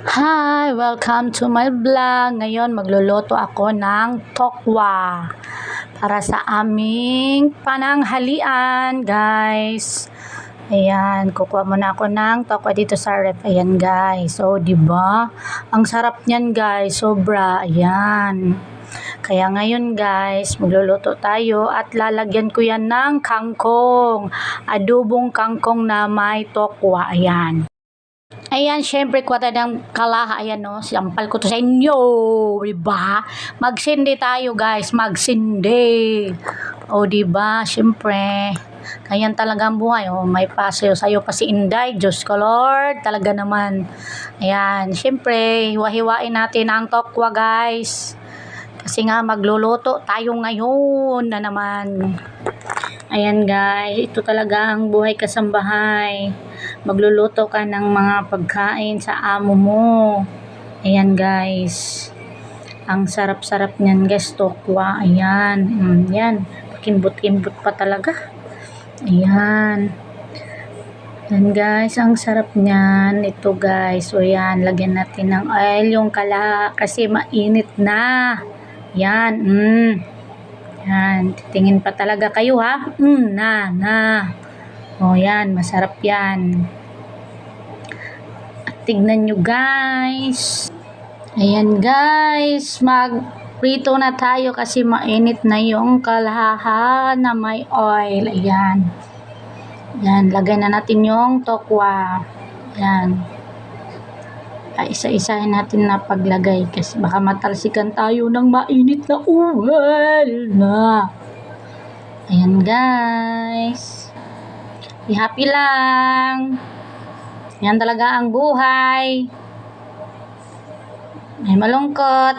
Hi! Welcome to my vlog. Ngayon magluluto ako ng tokwa para sa aming pananghalian, guys. Ayan, kukuha muna ako ng tokwa dito sa ref. Ayan, guys. So, di ba? Ang sarap niyan, guys. Sobra. Ayan. Kaya ngayon, guys, magluluto tayo at lalagyan ko yan ng kangkong. Adobong kangkong na may tokwa. Ayan. Ayan, syempre, kwata ng kalaha. Ayan, no? Sampal ko to sa inyo. Diba? Magsindi tayo, guys. Magsindi. O, diba? Syempre. Ganyan talaga ang buhay. O, may pasayo sa'yo pa si Inday. Diyos ko, Lord. Talaga naman. Ayan. Syempre, hiwa-hiwain natin ang tokwa, guys. Kasi nga, magluluto tayo ngayon na naman. Ayan, guys. Ito talaga ang buhay kasambahay. Magluluto ka ng mga pagkain sa amo mo. Ayan, guys. Ang sarap-sarap niyan, guys. Tokwa. Ayan. Yan. Kimbot-kimbot pa talaga. Ayan. Yan, guys. Ang sarap niyan. Ito, guys. O, yan. Lagyan natin ng oil yung kala kasi mainit na. Yan. Yan. Titingin pa talaga kayo, ha? Na. O, yan. Masarap yan. At tignan nyo, guys. Ayan, guys. Magprito na tayo kasi mainit na yung kalaha na may oil. Ayan. Yan. Lagay na natin yung tokwa. Ayan. Isa-isahin natin na paglagay kasi baka matalsikan tayo ng mainit na oil na. Ayan, guys. Happy lang. Yan talaga ang buhay. May malungkot,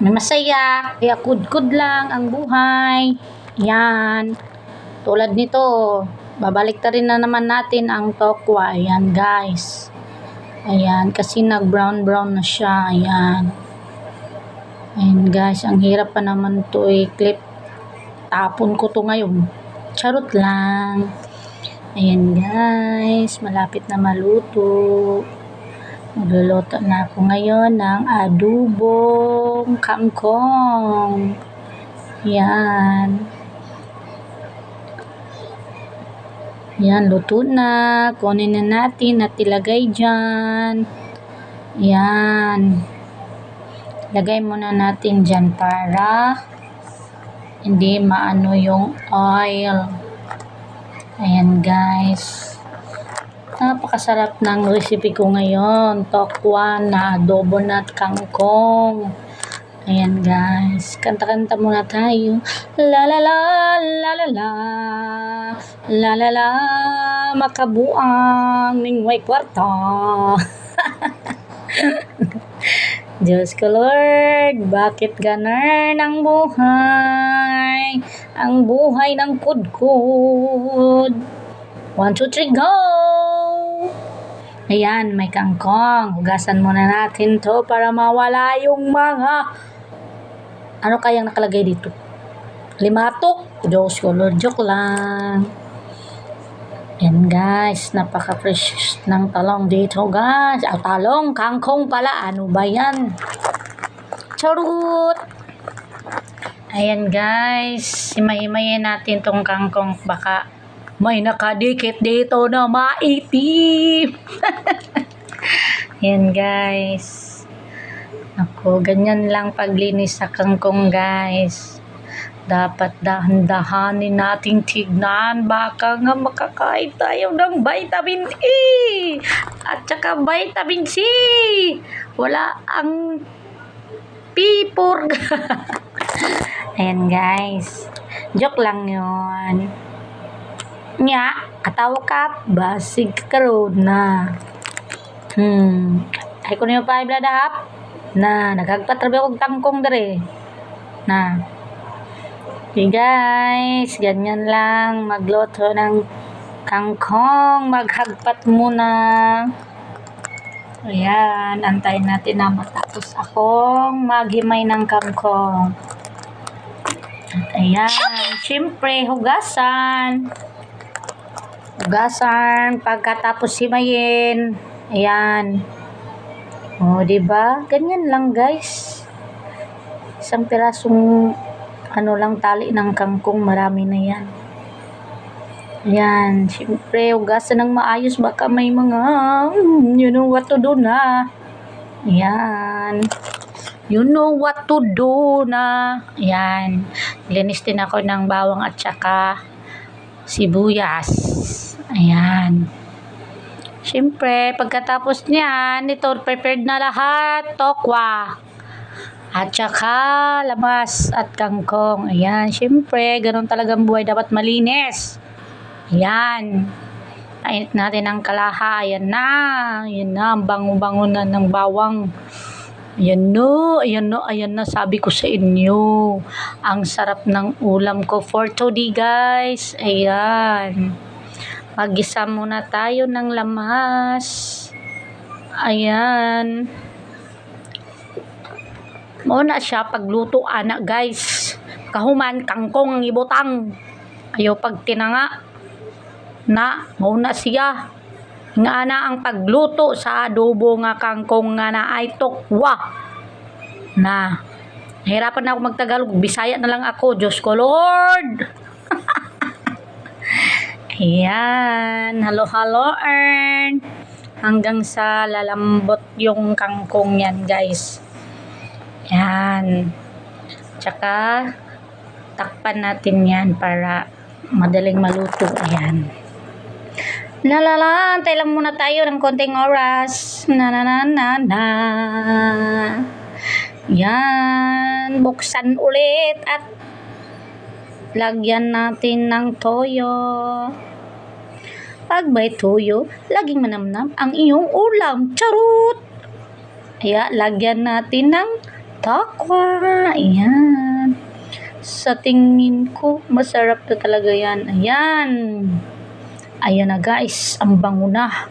may masaya, kaya kud-kud lang ang buhay. Yan. Tulad nito, babalik ta rin na naman natin ang tokwa. Ayan, guys. Ayan, kasi nag-brown na siya. Ayan. Ayan, guys. Ang hirap pa naman to i-clip. Tapon ko to ngayon. Charot lang. Ayan, guys, malapit na maluto. Magluluto na ako ngayon ng adobong kangkong. Ayan. Ayan, luto na. Kunin na natin at ilagay dyan. Ayan. Lagay muna natin dyan para hindi maano yung oil. Ayan, guys. Napakasarap ng recipe ko ngayon. Tokwa na adobo na kangkong. Ayan, guys. Kanta-kanta muna tayo. La la la, la la la. La la la, makabuang ning way kwarta. Diyos ko, Lord, bakit ganun ang buhay? Ang buhay ng kudkud. 1, 2, 3, go! Ayan, may kangkong. Hugasan muna natin to para mawala yung mga... Ano kayang nakalagay dito? Limatok. Diyos ko, Lord, joke lang. Yan, guys, napaka-fresh ng talong dito, guys. Talong, kangkong pala. Ano ba yan? Charot! Ayan, guys. Himay-himayin natin tong kangkong. Baka may nakadikit dito na maitim. Ayan, guys. Ako, ganyan lang paglinis sa kangkong, guys. Dapat dahan-dahanin nating tignan. Baka nga makakain tayo ng vitamin E. At saka vitamin C. Wala ang pipor. Ayan, guys. Joke lang yun. Nya, katawa ka. Basig karoon na. Ay ko na yung 5 ladahap. Na, nagagpatrabi akong tangkong dere. Na. Okay, guys, ganyan lang magluto ng kangkong. Maghagpat muna. Ayan, antayin natin na matapos akong maghimay ng kangkong. At ayan, syempre, hugasan. Hugasan, pagkatapos himayin. Ayan. Oh, 'di ba? Ganyan lang, guys. Isang pirasong ano lang tali ng kangkong, marami na 'yan. Ayan, siyempre hugasan ng maayos baka may mga you know what to do na. Ayan. You know what to do na. Ayan. Linis din ako ng bawang at saka sibuyas. Ayan. Siyempre, pagkatapos niyan, ito prepared na lahat. Tokwa. At saka labas at kangkong. Ayan. Siyempre, ganun talagang buhay. Dapat malinis. Ayan. Kainit natin ang kalaha. Ayan na. Ayan na. Ang bango-bango na ng bawang. Ayan no, ayan no, ayan na sabi ko sa inyo. Ang sarap ng ulam ko for today, guys. Ayan. Mag-isa muna tayo ng lamas. Ayan. Mauna siya pagluto, anak, guys. Kahuman, kangkong ang ibutang. Ayaw pag tinanga. Na, mauna siya. Nga na ang pagluto sa adobo nga kangkong nga na ay tokwa. Na, nahirapan na ako magtagalog. Bisaya na lang ako. Diyos ko, Lord! Ayan. Halo-halo, earn. Hanggang sa lalambot yung kangkong yan, guys. Ayan. Tsaka, takpan natin yan para madaling maluto. Ayan. Antay lang muna tayo ng konting oras. Yan. Buksan ulit at lagyan natin ng toyo. Pag may toyo, laging manamnam ang iyong ulam. Charot! Kaya, lagyan natin ng tokwa. Ayan. Sa tingin ko, masarap na talaga yan. Ayan. Ayan na, guys, ang bango na.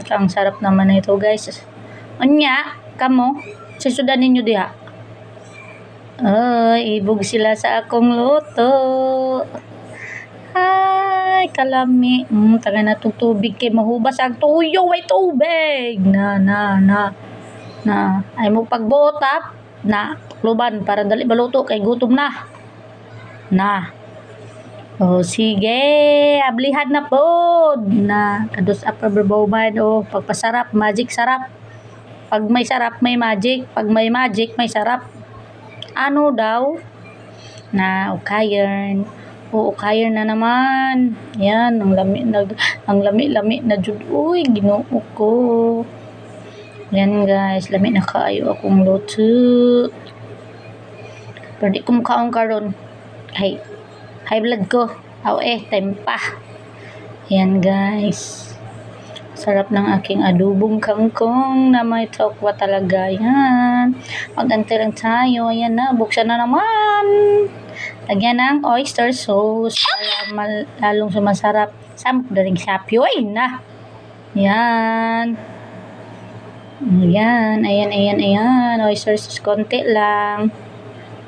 Ang sarap naman na ito, guys. Anya, kamo, sisudan ninyo diha. Ay, ibog sila sa akong luto. Ay, kalami. Taga na itong tubig kay mahubas ang tuyo. Ay, tubig. Na. Ay mo pagbuot, na, tukluban para dali baluto kay gutom na. Na. Oh, sige, ablihan na po. Na, kados upper bawman. Oh, pagpasarap, magic sarap. Pag may sarap, may magic. Pag may magic, may sarap. Ano daw? Na, ukayan. Oh, ukayan na naman. Yan, ang lami na jud. Uy, Ginoo ko. Yan, guys, lami na kaayo akong luto. Pero di ko mukhaong karon. Hey. High blood ko. Time pa. Ayan, guys. Sarap ng aking adobong kangkong na may tokwa talaga. Ayan. Mag-antay lang tayo. Ayan na. Buksan na naman. Lagyan ng oyster sauce para lalong sumasarap. Samok na rin sapyo. Ay na. Ayan. Ayan. Oyster sauce. Konti lang.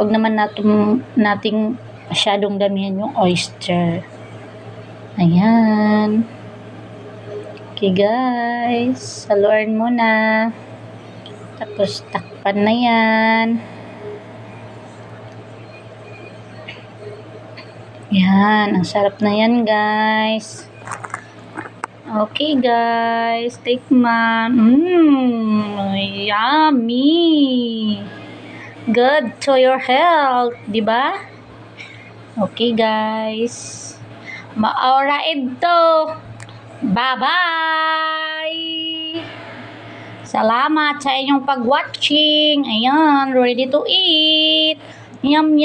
Huwag naman nating masyadong damihan yung oyster. Ayan. Okay, guys. Haluan mo na. Tapos, takpan na yan. Yan. Ang sarap na yan, guys. Okay, guys. Tikman. Yummy. Good to your health. Diba? Okay, guys. Maora ito. Bye-bye. Salamat sa inyong pag-watching. Ayan, ready to eat. Yum.